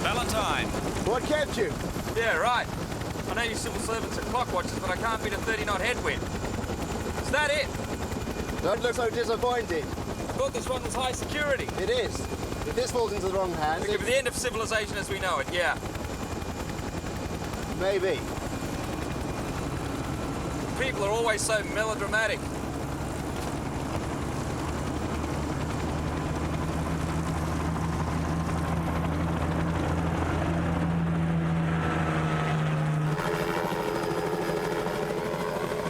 Valentine. What kept you? Yeah, right. I know you civil servants are clock watchers, but I can't beat a 30-knot headwind. Is that it? Don't look so disappointed. I thought this one was high security. It is. If this falls into the wrong hands... It could be the end of civilization as we know it, yeah. Maybe. People are always so melodramatic.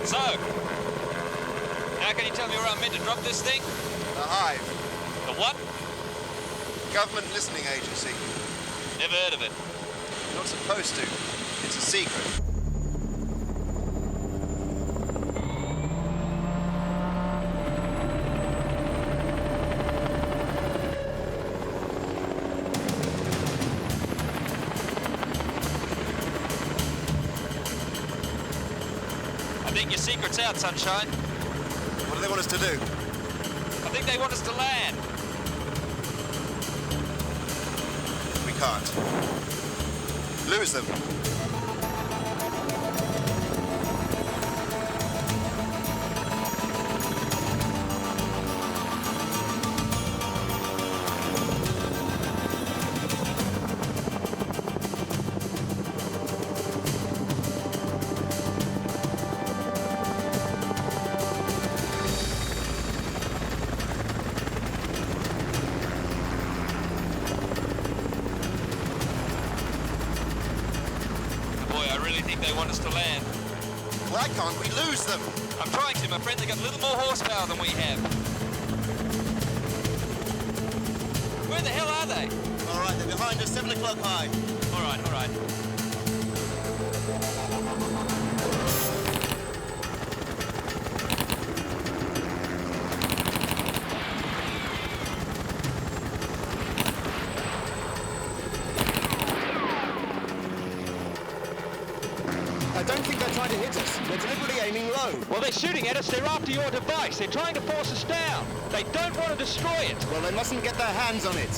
So, now can you tell me where I'm meant to drop this thing? The Hive. The what? Government listening agency. Never heard of it. You're not supposed to. It's a secret. I think your secret's out, Sunshine. What do they want us to do? I think they want us to land. We can't. Lose them. They want us to land. Why can't we lose them? I'm trying to, my friend. They got a little more horsepower than we have. Where the hell are they? All right, they're behind us, 7 o'clock high. All right, all right. I don't think they're trying to hit us. They're deliberately aiming low. Well, they're shooting at us. They're after your device. They're trying to force us down. They don't want to destroy it. Well, they mustn't get their hands on it.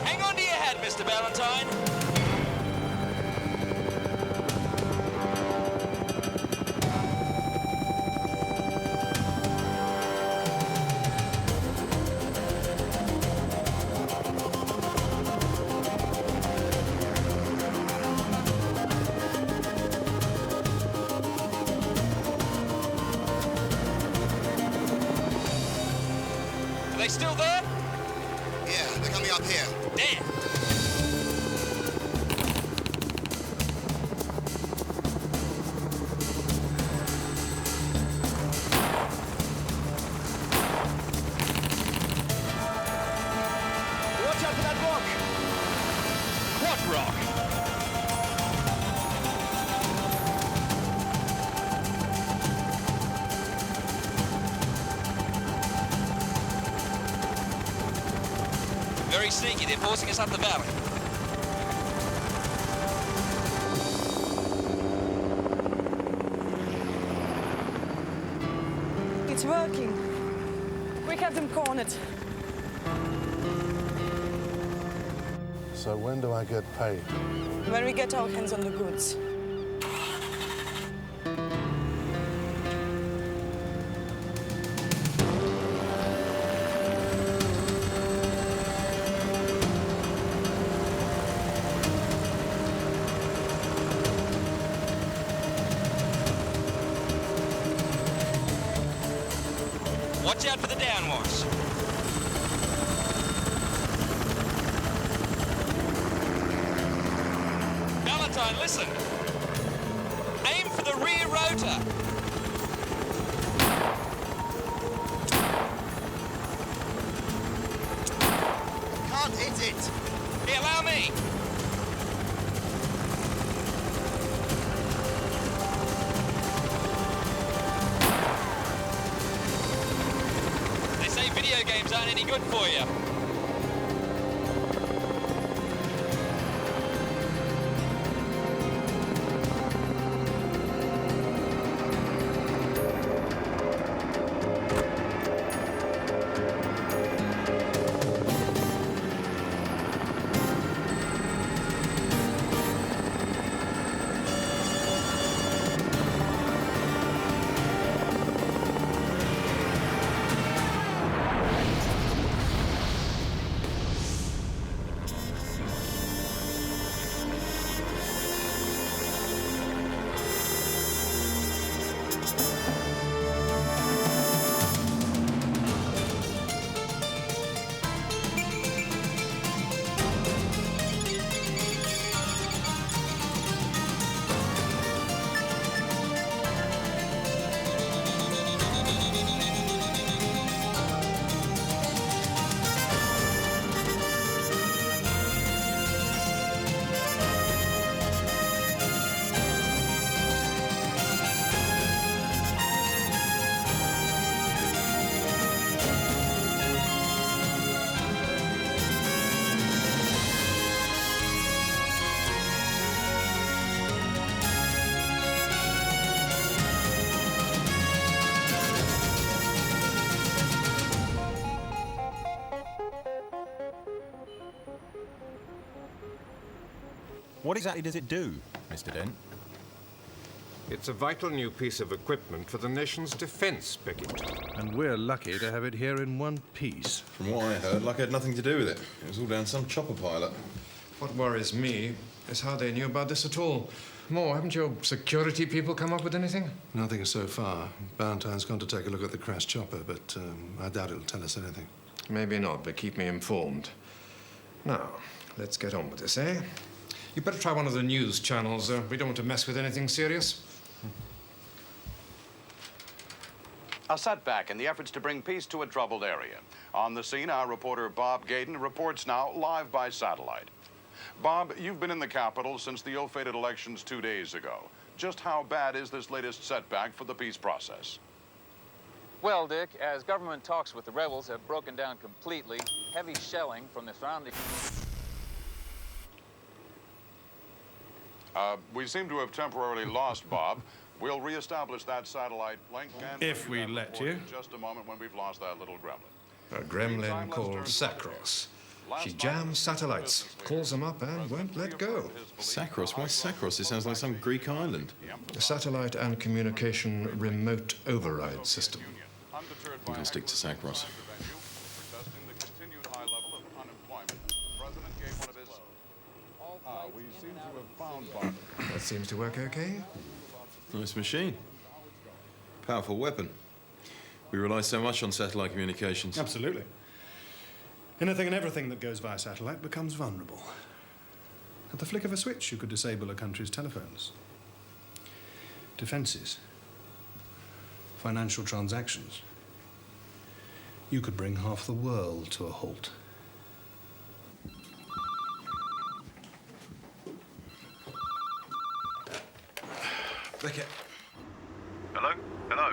Hang on to your hat, Mr. Valentine. Are they still there? Yeah, they're coming up here. Damn. Watch out for that rock. What rock? Very sneaky. They're forcing us up the valley. It's working. We have them cornered. So when do I get paid? When we get our hands on the goods. Watch out for the downwash. Valentine, listen. Aim for the rear rotor. Can't hit it. Here, allow me. They say video games aren't any good for you. What exactly does it do, Mr. Dent? It's a vital new piece of equipment for the nation's defense, Beckett. And we're lucky to have it here in one piece. From what I heard, luck had nothing to do with it. It was all down some chopper pilot. What worries me is how they knew about this at all. Moore, haven't your security people come up with anything? Nothing so far. Ballantyne's gone to take a look at the crashed chopper, but I doubt it'll tell us anything. Maybe not, but keep me informed. Now, let's get on with this, eh? You better try one of the news channels. We don't want to mess with anything serious. A setback in the efforts to bring peace to a troubled area. On the scene, our reporter Bob Gaydon reports now live by satellite. Bob, you've been in the capital since the ill-fated elections 2 days ago. Just how bad is this latest setback for the peace process? Well, Dick, as government talks with the rebels have broken down completely, heavy shelling from the surrounding... We seem to have temporarily lost Bob. We'll reestablish that satellite link and... If we let you. In just a moment when we've lost that little gremlin. A gremlin called Sacros. She jams satellites, calls them up, and won't let go. Sacros? Why Sacros? It sounds like some Greek island. A satellite and communication remote override system. We can stick to Sacros. We seem to have found Bob. That seems to work okay. Nice machine. Powerful weapon. We rely so much on satellite communications. Absolutely. Anything and everything that goes via satellite becomes vulnerable. At the flick of a switch, you could disable a country's telephones, defenses, financial transactions. You could bring half the world to a halt. Beckett. Hello? Hello?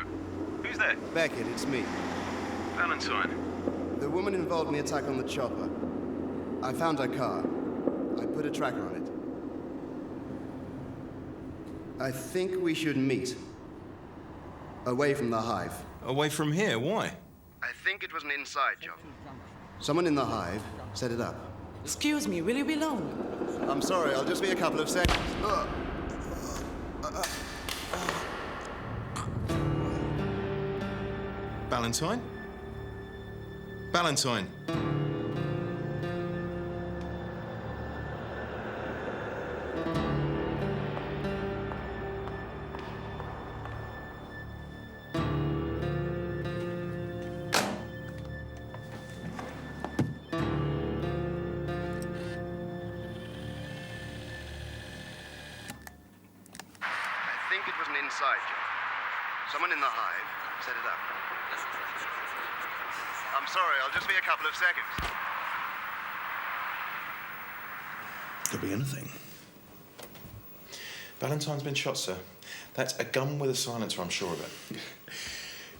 Who's there? Beckett, it's me. Valentine. The woman involved in the attack on the chopper. I found her car. I put a tracker on it. I think we should meet. Away from the Hive. Away from here? Why? I think it was an inside job. Someone in the Hive set it up. Excuse me, will you be long? I'm sorry, I'll just be a couple of seconds. Valentine? Valentine. I think it was an inside job. Someone in the Hive set it up. I'm sorry, I'll just be a couple of seconds. Could be anything. Valentine's been shot, sir. That's a gun with a silencer, I'm sure of it.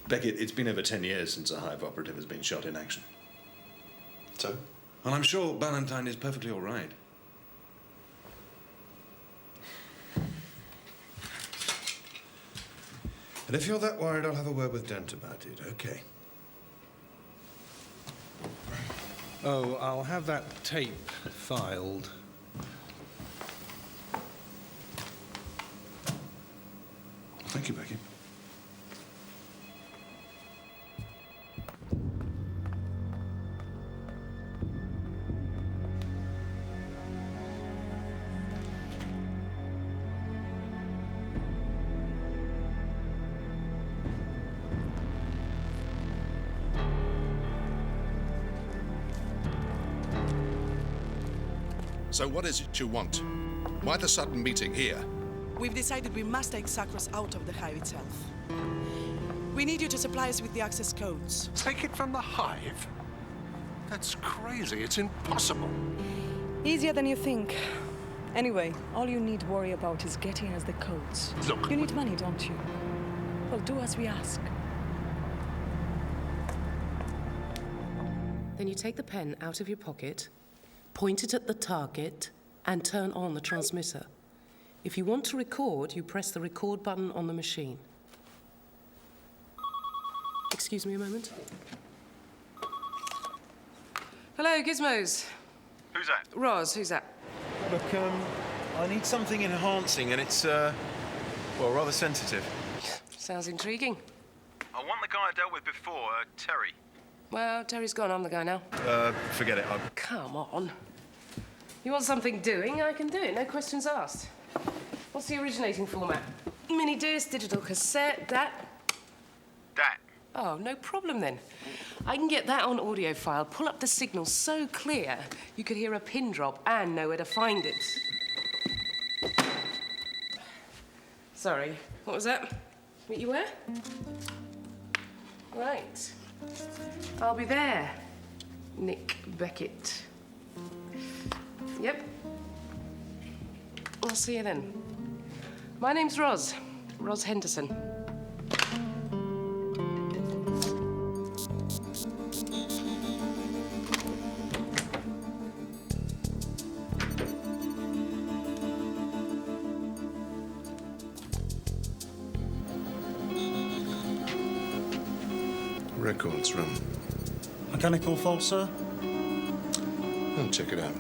Beckett, it's been over 10 years since a Hive operative has been shot in action. So? Well, I'm sure Valentine is perfectly all right. And if you're that worried, I'll have a word with Dent about it, okay? Oh, I'll have that tape filed. Thank you, Becky. So what is it you want? Why the sudden meeting here? We've decided we must take Sacros out of the Hive itself. We need you to supply us with the access codes. Take it from the Hive? That's crazy. It's impossible. Easier than you think. Anyway, all you need to worry about is getting us the codes. Look. You need money, don't you? Well, do as we ask. Then you take the pen out of your pocket, point it at the target, and turn on the transmitter. If you want to record, you press the record button on the machine. Excuse me a moment. Hello, Gizmos. Who's that? Roz, who's that? Look, I need something enhancing, and it's, well, rather sensitive. Sounds intriguing. I want the guy I dealt with before, Terry. Well, Terry's gone. I'm the guy now. Forget it. Come on. You want something doing? I can do it. No questions asked. What's the originating format? Mini disc, digital cassette, that? That. Oh, no problem then. I can get that on audio file, pull up the signal so clear you could hear a pin drop and know where to find it. Sorry, what was that? Meet you where? Right. I'll be there. Nick Beckett. Yep. I'll see you then. My name's Roz. Roz Henderson. Records room. Mechanical fault, sir? I'll check it out.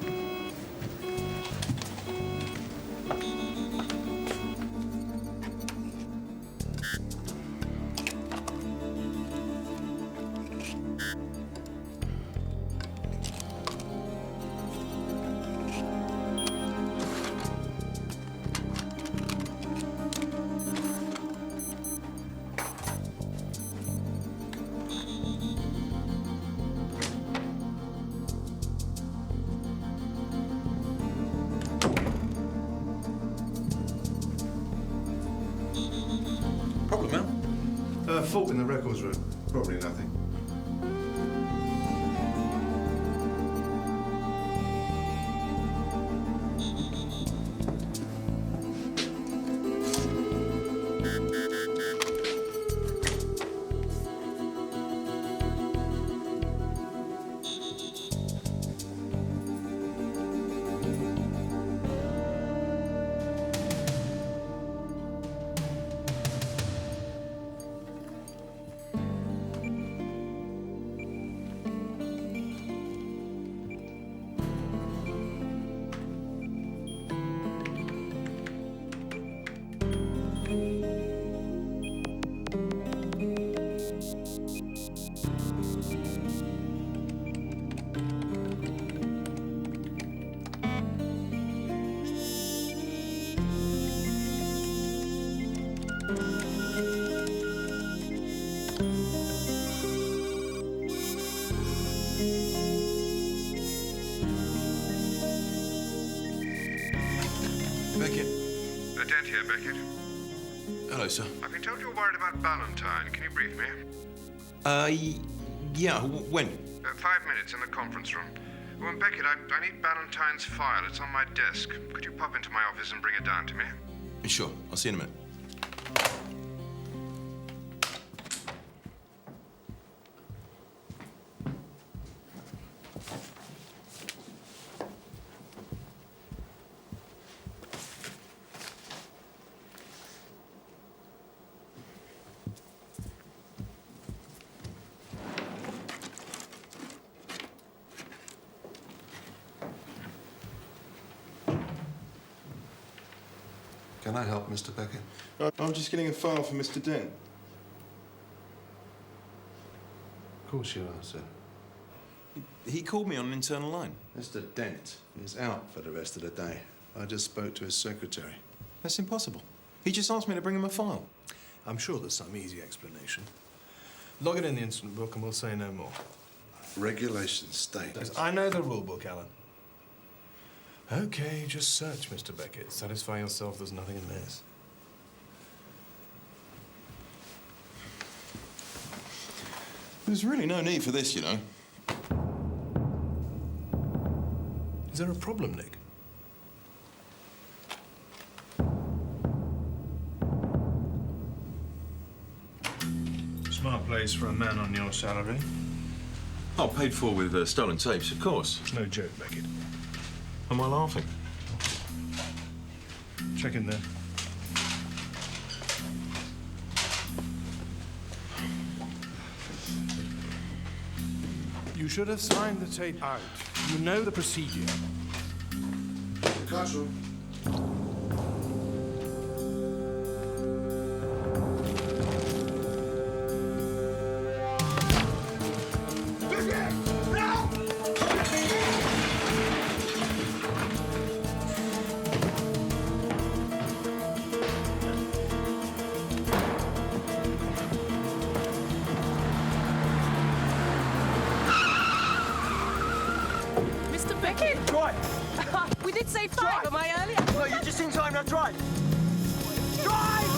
Problem, Mel? Fault in the records room. Probably nothing. Beckett. Dent here, Beckett. Hello, sir. I've been told you're worried about Valentine. Can you brief me? Yeah, when? 5 minutes in the conference room. Well, Beckett, I need Valentine's file. It's on my desk. Could you pop into my office and bring it down to me? Sure, I'll see you in a minute. Can I help, Mr. Beckett? I'm just getting a file for Mr. Dent. Of course you are, sir. He called me on an internal line. Mr. Dent is out for the rest of the day. I just spoke to his secretary. That's impossible. He just asked me to bring him a file. I'm sure there's some easy explanation. Log it in the incident book and we'll say no more. Regulations state. I know the rule book, Alan. Okay, just search, Mr. Beckett. Satisfy yourself there's nothing amiss. There's really no need for this, you know. Is there a problem, Nick? Smart place for a man on your salary. Oh, paid for with stolen tapes, of course. No joke, Beckett. Am I laughing? Check in there. You should have signed the tape out. You know the procedure. Classroom. Drive! We did say 5, am I early? No, you're just in time now. Drive! Drive!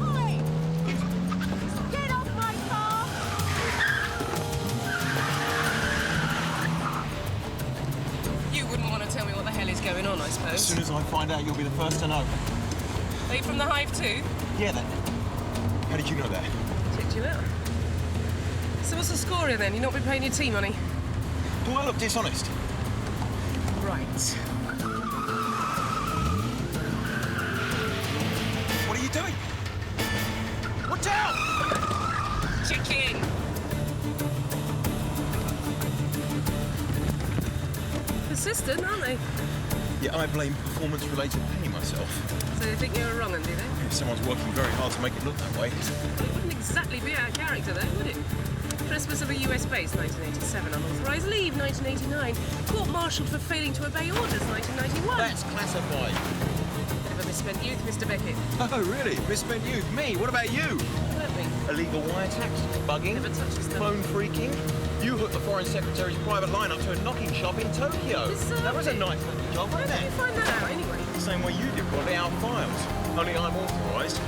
Oi! Get off my car! You wouldn't want to tell me what the hell is going on, I suppose. As soon as I find out, you'll be the first to know. Are you from the Hive too? Yeah, then. How did you know that? Checked you out. So what's the score here then? You've not been paying your tea money? Do I look dishonest? Right. What are you doing? Watch out! Chicken! Persistent, aren't they? Yeah, I blame performance-related pay myself. So they think you're wrong, do they? If someone's working very hard to make it look that way. It wouldn't exactly be out of character, though, would it? Trespass of a US base, 1987. Unauthorized leave, 1989. Court-martialed for failing to obey orders, 1991. That's classified. Bit of a misspent youth, Mr. Beckett. Oh, really? Misspent youth? Me? What about you? What about me? Illegal wiretaps, bugging, Never touches them. phone freaking. You hooked the foreign secretary's private line up to a knocking shop in Tokyo. That was a nice little job, How wasn't did you it? find that out, anyway? The same way you did, probably, our files. Only I'm authorised.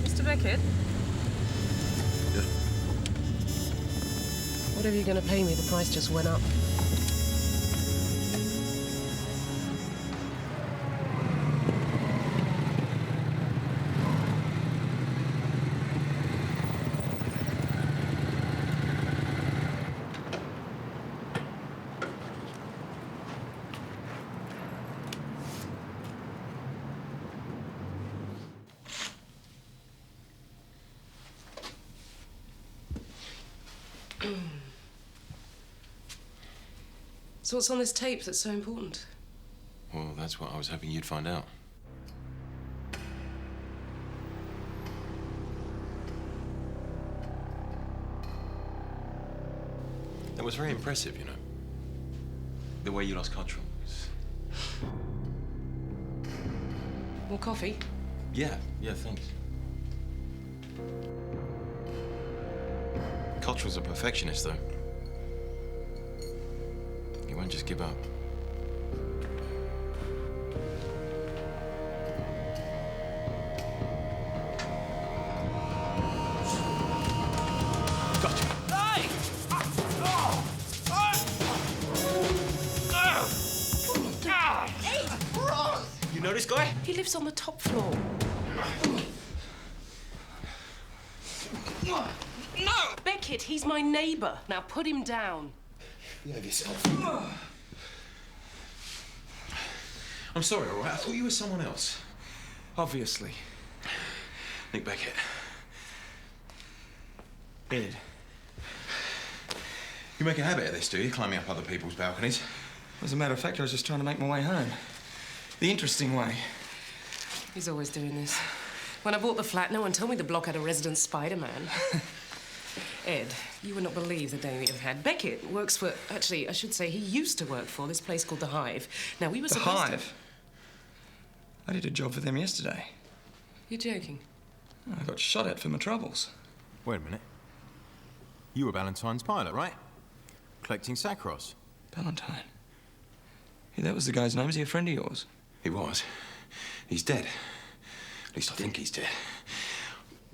Mr. Beckett? Yeah. Whatever you're going to pay me, the price just went up. So what's on this tape that's so important? Well, that's what I was hoping you'd find out. That was very impressive, you know. The way you lost control. More coffee? Yeah, thanks. Cottrell's a perfectionist, though. He won't just give up. Gotcha. Hey! You know this guy? He lives on the top floor. No! Beckett, he's my neighbour. Now put him down. Behave yourself. I'm sorry, all right? I thought you were someone else. Obviously. Nick Beckett. Ed. You make a habit of this, do you? Climbing up other people's balconies? As a matter of fact, I was just trying to make my way home. The interesting way. He's always doing this. When I bought the flat, no one told me the block had a resident Spider-Man. Ed, you would not believe the day we have had. Beckett works for... Actually, I should say he used to work for this place called the Hive. Now, we were The supposed to... Hive? I did a job for them yesterday. You're joking. I got shot at for my troubles. Wait a minute. You were Ballantyne's pilot, right? Collecting Sacros. Ballantyne? Hey, that was the guy's name. Is he a friend of yours? He was. He's dead. At least I think he's dead.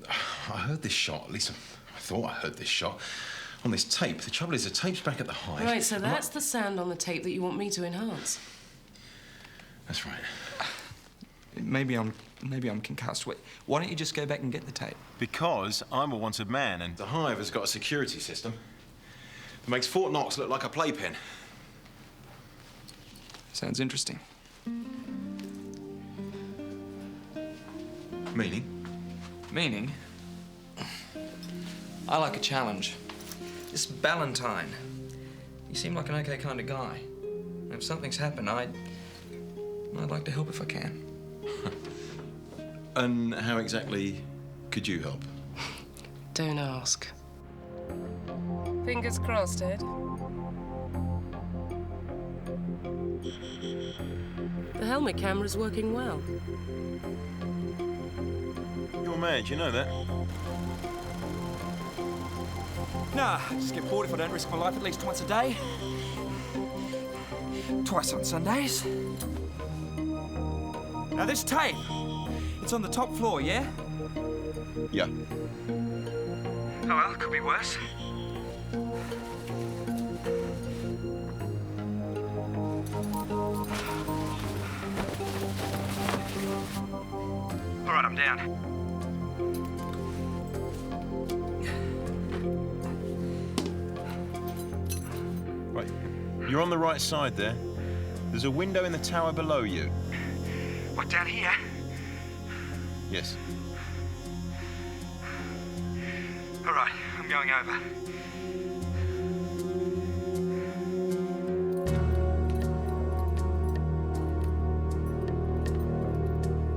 I heard this shot. At least I thought I heard this shot. On this tape. The trouble is, the tape's back at the Hive. Right, so that's the sound on the tape that you want me to enhance. That's right. Maybe I'm concussed. Wait, why don't you just go back and get the tape? Because I'm a wanted man and... The Hive has got a security system that makes Fort Knox look like a playpen. Sounds interesting. Meaning? Meaning? I like a challenge. This Ballantyne. You seem like an okay kind of guy. If something's happened, I'd like to help if I can. And how exactly could you help? Don't ask. Fingers crossed, Ed. helmet camera's working well. You're mad, you know that? Nah, I just get bored if I don't risk my life at least twice a day. Twice on Sundays. Now this tape, it's on the top floor, yeah? Yeah. Oh well, could be worse. All right, I'm down. Right. You're on the right side there. There's a window in the tower below you. What, down here? Yes. All right, I'm going over.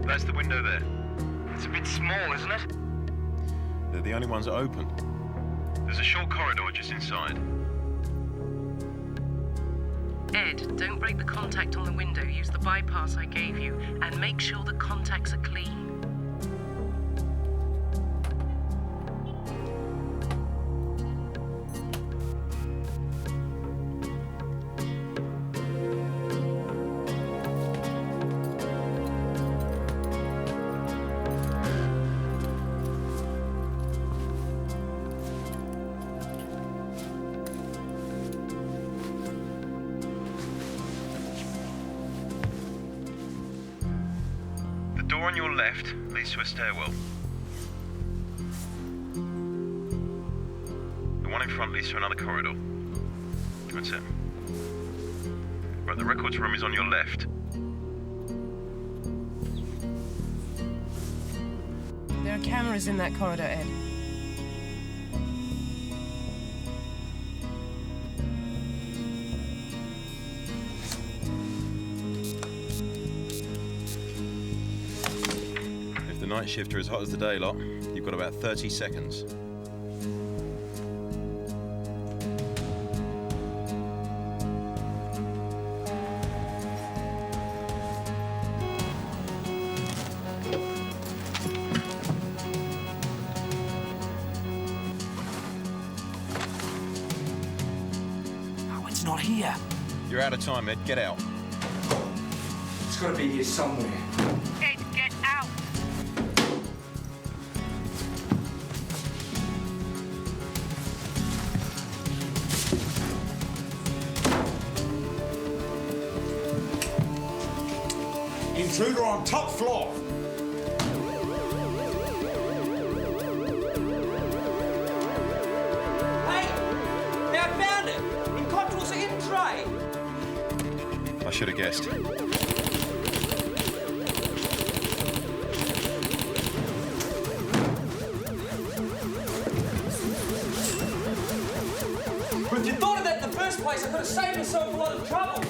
That's the window there. It's a bit small, isn't it? They're the only ones that open. There's a short corridor just inside. Ed, don't break the contact on the window. Use the bypass I gave you, and make sure the contacts are clean. The door on your left leads to a stairwell. The one in front leads to another corridor. That's it. Right, the records room is on your left. There are cameras in that corridor, Ed. If the night shift are as hot as the day lot, you've got about 30 seconds. Oh, it's not here. You're out of time, Ed. Get out. It's got to be here somewhere. Ed, get out! Intruder on top floor. Hey! I found it! In Cottrell's in tray! I should have guessed. But if you thought of that in the first place, I could have saved myself a lot of trouble.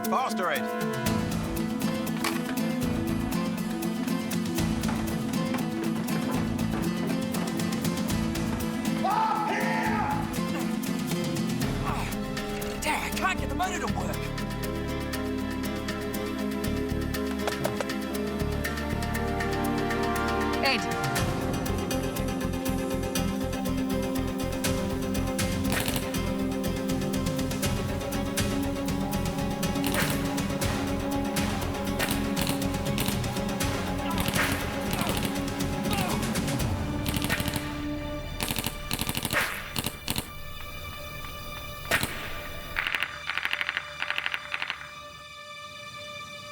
Faster, Ed. Damn, I can't get the motor to work. Ed!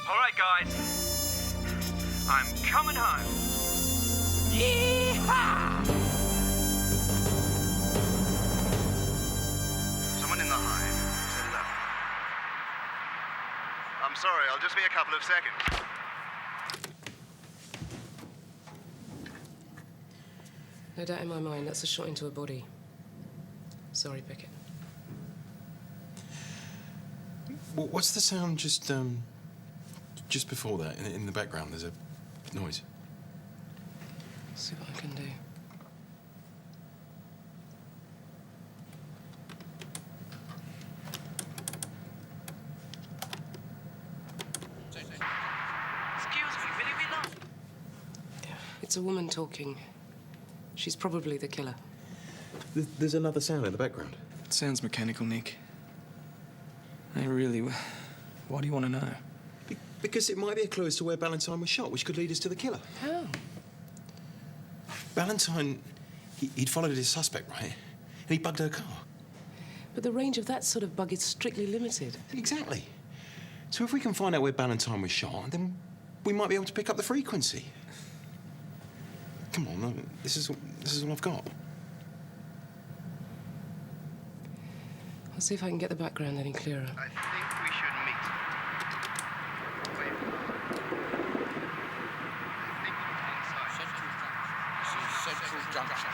All right, guys. I'm coming home. Yeehaw! Someone in the Hive. Set it up. I'm sorry, I'll just be a couple of seconds. No doubt in my mind, that's a shot into a body. Sorry, Beckett. What's the sound just, Just before that, in the background, there's a noise. See what I can do. Excuse me, will you be long? It's a woman talking. She's probably the killer. There's another sound in the background. It sounds mechanical, Nick. Hey, really, what do you want to know? Because it might be a clue as to where Ballantyne was shot, which could lead us to the killer. How? Ballantyne, he'd followed his suspect, right? And he bugged her car. But the range of that sort of bug is strictly limited. Exactly. So if we can find out where Ballantyne was shot, then we might be able to pick up the frequency. Come on, this is all I've got. I'll see if I can get the background any clearer. I think we should meet. Central Junction.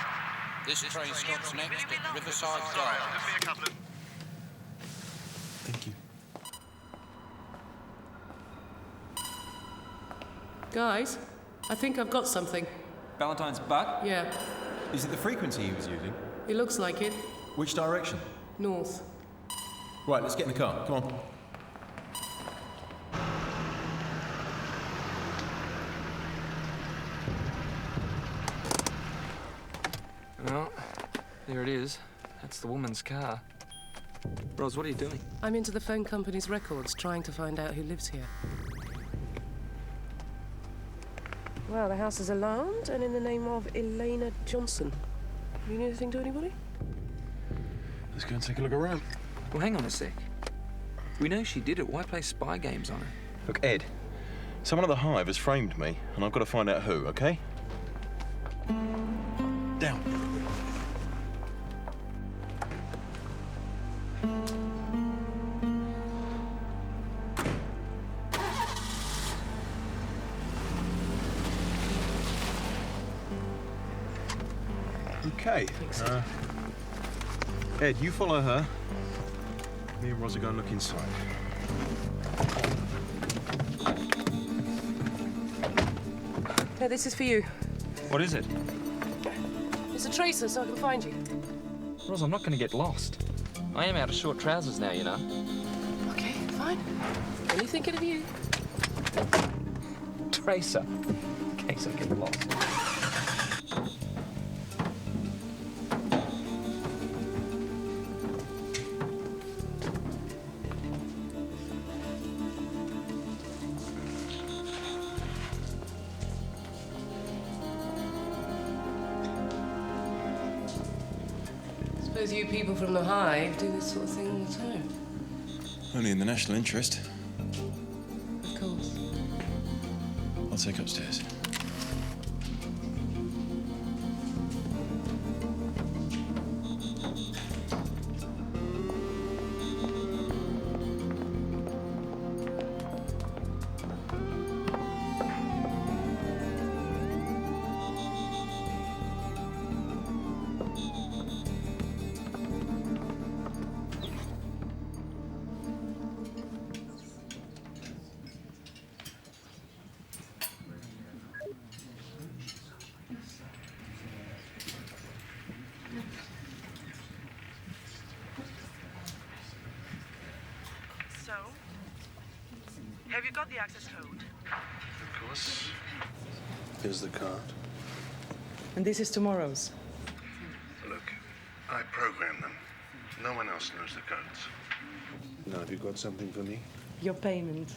This train stops next at Riverside Drive. Thank you. Guys, I think I've got something. Ballantyne's bug? Yeah, Is it the frequency he was using? it looks like it. Which direction? North. Right, let's get in the car. Come on. Well, there it is. That's the woman's car. Ros, what are you doing? I'm into the phone company's records, trying to find out who lives here. Well, the house is alarmed and in the name of Elena Johnson. You know anything to anybody? Let's go and take a look around. Well, hang on a sec. We know she did it. Why play spy games on her? Look, Ed, someone at the Hive has framed me, and I've got to find out who, okay? Down. Okay. Ed, you follow her. Me and Roz are going to look inside. No, this is for you. What is it? It's a tracer, so I can find you. Ros, I'm not going to get lost. I am out of short trousers now, you know. Okay, fine. Only thinking of you. Tracer. In case I get lost. Suppose you people from the Hive do this sort of thing all the time. Only in the national interest. Of course. I'll take upstairs. So, have you got the access code? Of course. Here's the card. And this is tomorrow's. Look, I program them. No one else knows the codes. Now, have you got something for me? Your payment.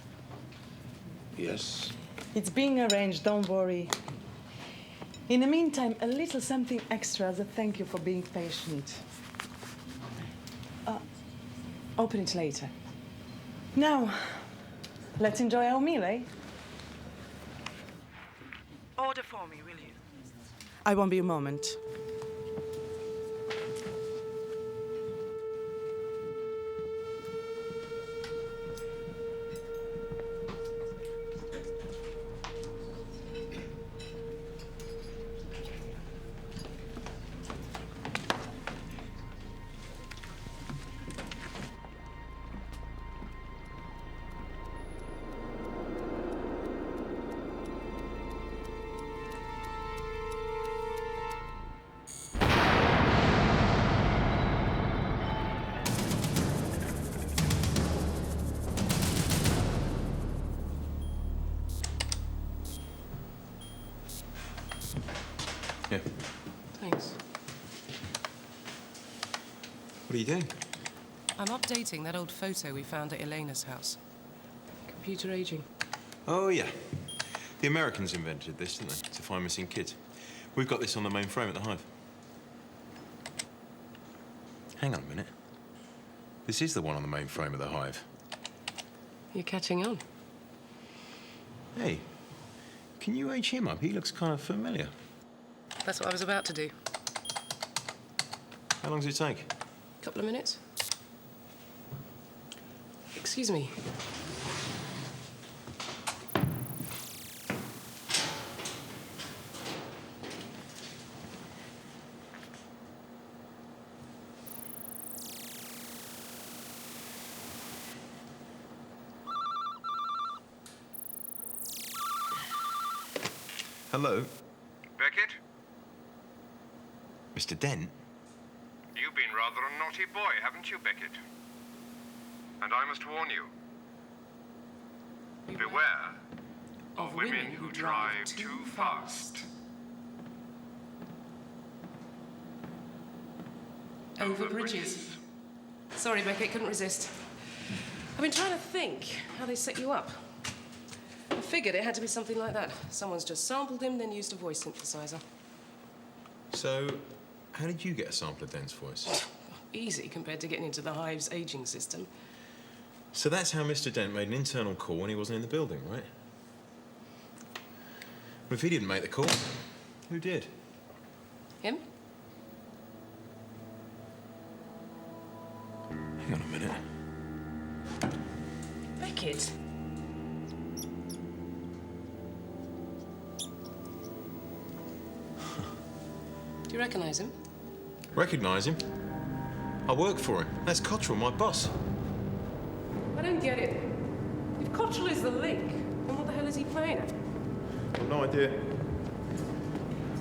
Yes. It's being arranged, don't worry. In the meantime, a little something extra as a thank you for being patient. Open it later. Now, let's enjoy our meal, eh? Order for me, will you? I won't be a moment. Thanks. What are you doing? I'm updating that old photo we found at Elena's house. Computer aging. Oh, yeah. The Americans invented this, didn't they? To find missing kids. We've got this on the main frame at the Hive. Hang on a minute. This is the one on the main frame of the Hive. You're catching on. Hey, can you age him up? He looks kind of familiar. That's what I was about to do. How long does it take? A couple of minutes. Excuse me. Hello? Beckett? Mr. Dent? You've been rather a naughty boy, haven't you, Beckett? And I must warn you. Beware of women who drive too fast. Over bridges. Sorry, Beckett, couldn't resist. I've been trying to think how they set you up. I figured it had to be something like that. Someone's just sampled him, then used a voice synthesizer. So, how did you get a sample of Dent's voice? Easy compared to getting into the Hive's aging system. So that's how Mr. Dent made an internal call when he wasn't in the building, right? Well, if he didn't make the call, who did? Him? Hang on a minute. Beckett? Do you recognise him? Recognise him? I work for him. That's Cottrell, my boss. I don't get it. If Cottrell is the link, then what the hell is he playing at? I've no idea.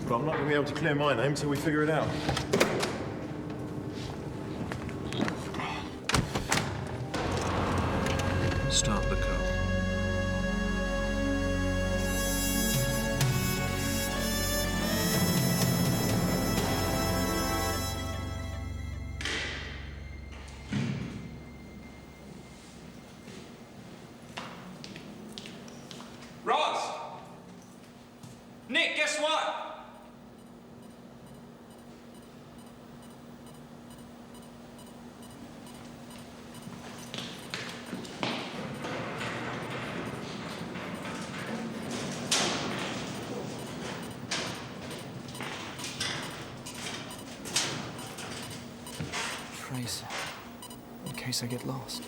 But I'm not going to be able to clear my name until we figure it out. Start the car. Roz! Nick, guess what? Tracer, in case I get lost.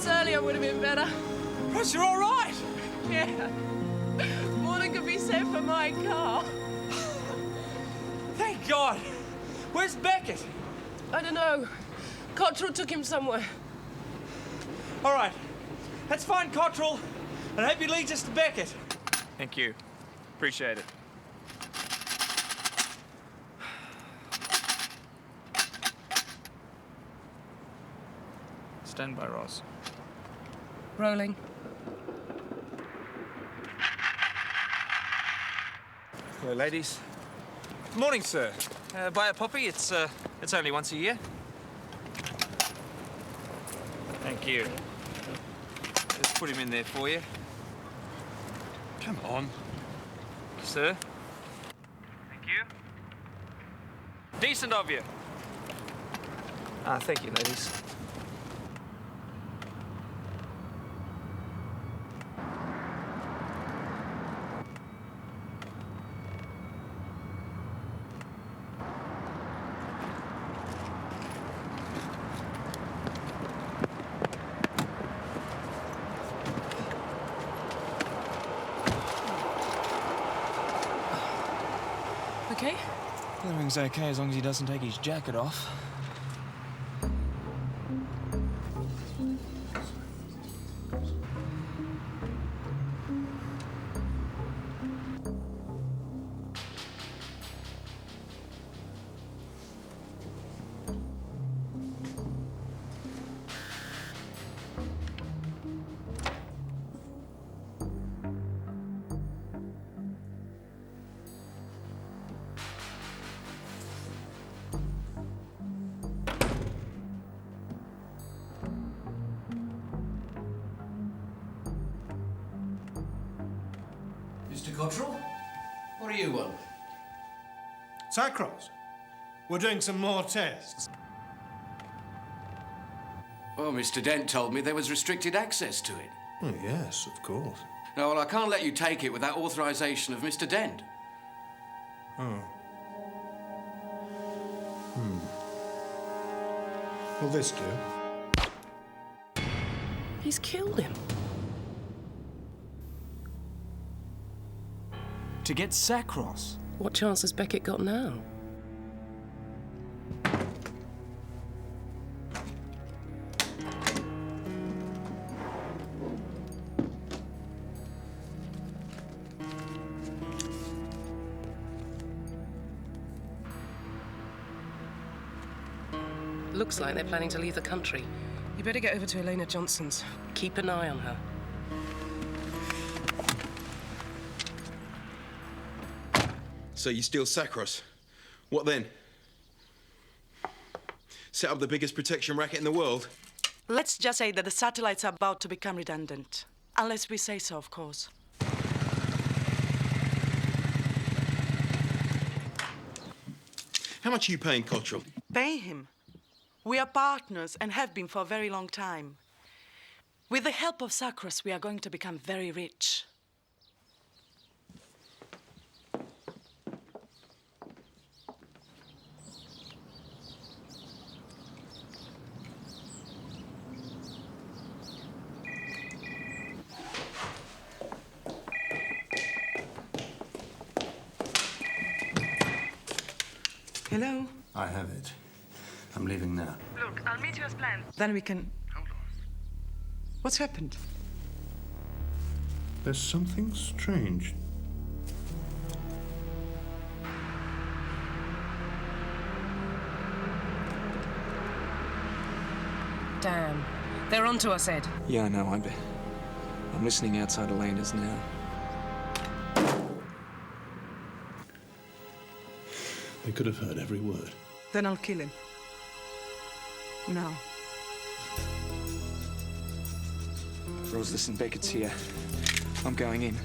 Earlier would have been better. Roz, you're all right? Yeah. More than could be said for my car. Thank God. Where's Beckett? I don't know. Cottrell took him somewhere. All right. Let's find Cottrell, and I hope he leads us to Beckett. Thank you. Appreciate it. Stand by, Ross. Rolling. Hello, ladies. Morning, sir. Buy a poppy? It's only once a year. Thank you. Let's put him in there for you. Come on. Sir. Thank you. Decent of you. Thank you, ladies. Okay? Everything's okay as long as he doesn't take his jacket off. Mr. Cottrell, what do you want? Sacros, we're doing some more tests. Well, Mr. Dent told me there was restricted access to it. Oh, yes, of course. No, well, I can't let you take it without authorization of Mr. Dent. Oh. Will this do? He's killed him. To get Sacros. What chance has Beckett got now? Looks like they're planning to leave the country. You better get over to Elena Johnson's. Keep an eye on her. So you steal Sacros. What then? Set up the biggest protection racket in the world? Let's just say that the satellites are about to become redundant. Unless we say so, of course. How much are you paying Cottrell? Pay him. We are partners and have been for a very long time. With the help of Sacros, we are going to become very rich. Hello? I have it. I'm leaving now. Look, I'll meet you as planned. Then we can... Hold on. What's happened? There's something strange. Damn. They're onto us, Ed. Yeah, I know. I'm listening outside Elena's now. They could have heard every word. Then I'll kill him. Now. Rose, listen, Beckett's here. I'm going in.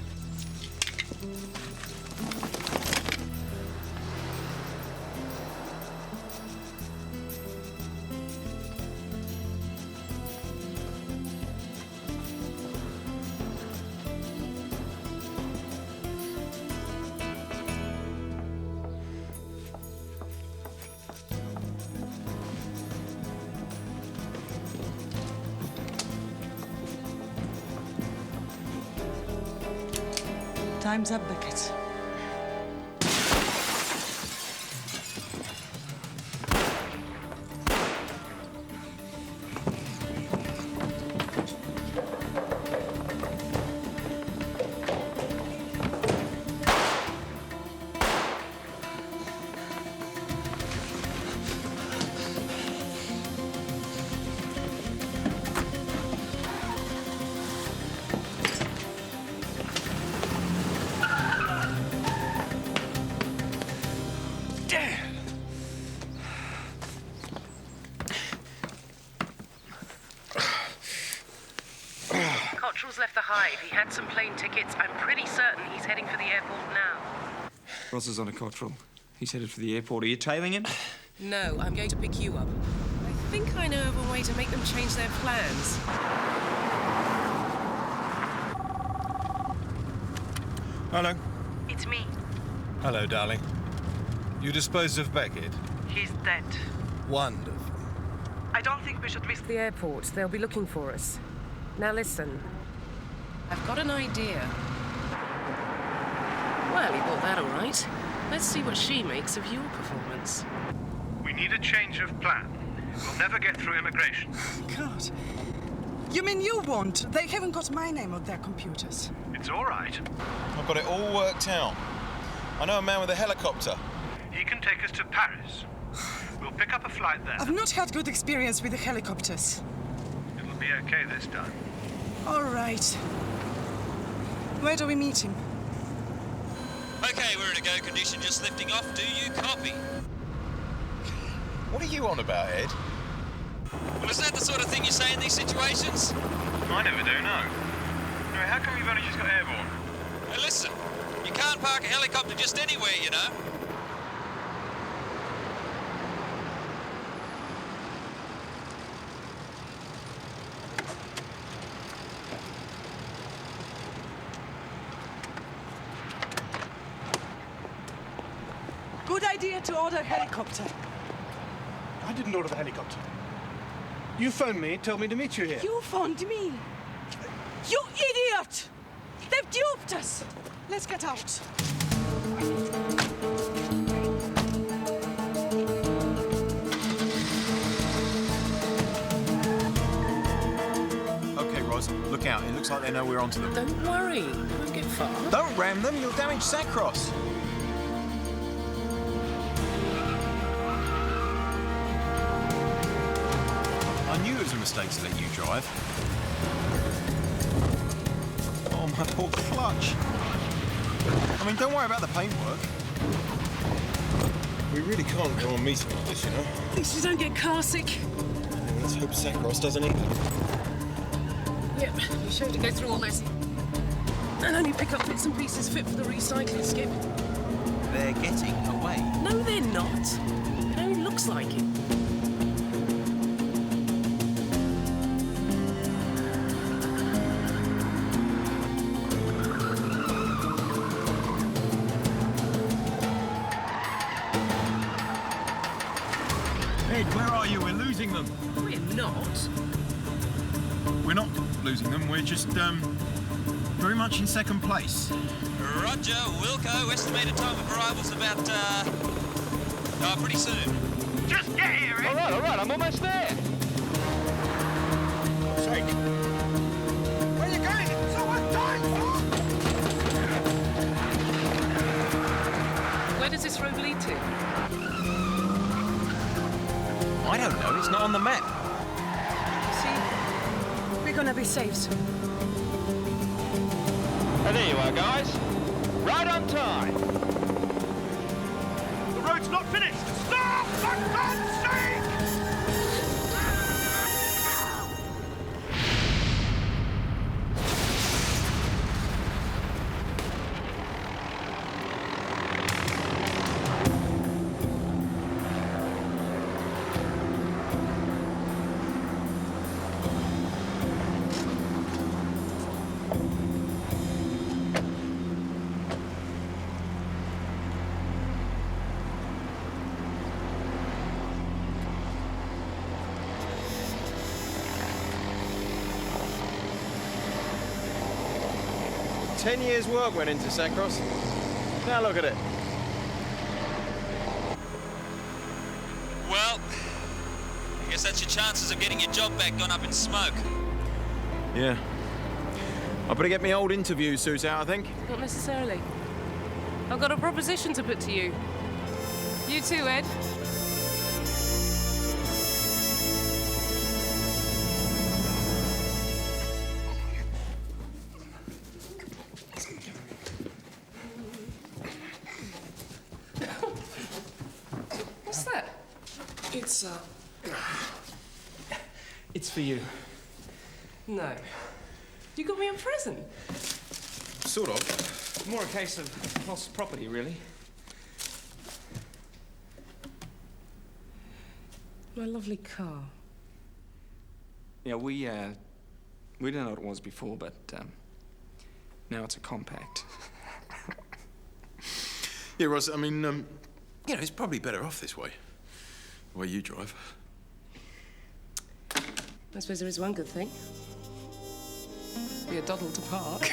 Time's up, Beckett. Central's left the Hive. He had some plane tickets. I'm pretty certain he's heading for the airport now. Ross is on a Cottrell. He's headed for the airport. Are you tailing him? No, I'm going to pick you up. I think I know of a way to make them change their plans. Hello. It's me. Hello, darling. You disposed of Beckett? He's dead. Wonderful. I don't think we should risk The airport. They'll be looking for us. Now listen. I've got an idea. Well, he bought that all right. Let's see what she makes of your performance. We need a change of plan. We'll never get through immigration. God. You mean you won't? They haven't got my name on their computers. It's all right. I've got it all worked out. I know a man with a helicopter. He can take us to Paris. We'll pick up a flight there. I've not had good experience with the helicopters. It'll be okay this time. All right. Where do we meet him? Okay, we're in a go condition, just lifting off. Do you copy? What are you on about, Ed? Well, is that the sort of thing you say in these situations? I never do, no. Anyway, how come you've only just got airborne? Hey, listen, you can't park a helicopter just anywhere, you know. Good idea to order a helicopter. I didn't order the helicopter. You phoned me, told me to meet you here. You phoned me. You idiot! They've duped us. Let's get out. Okay, Ros, look out. It looks like they know we're onto them. Don't worry. You won't get far. Don't ram them. You'll damage Sacros. I knew it was a mistake to let you drive. Oh, my poor clutch. I mean, don't worry about the paintwork. We really can't go on meeting like this, you know? At least you don't get car sick. Let's hope Sacros doesn't either. Yep, you sure to go through all this. And only pick up bits and pieces fit for the recycling skip. They're getting away. No, they're not. It only looks like it. Ed, where are you? We're losing them. We're not. We're not losing them. We're just, very much in second place. Roger, Wilco. Estimated time of arrival's about, pretty soon. Just get here, Ed. All right, I'm almost there. God's sake. Where are you going? So much time! Where does this road lead to? I don't know. It's not on the map. See? We're gonna be safe soon. Oh, there you are, guys. Right on time. The road's not finished! Stop! For God's sake! Ten years' work went into Sacros. Now look at it. Well, I guess that's your chances of getting your job back gone up in smoke. Yeah. I better get my old interview suit out, I think. Not necessarily. I've got a proposition to put to you. You too, Ed. What's that? It's for you. No. You got me a present? Sort of. More a case of lost property, really. My lovely car. Yeah, we didn't know what it was before, but now it's a compact. Yeah, Ross, I mean, you know, it's probably better off this way. The way you drive. I suppose there is one good thing. Be a doddle to park.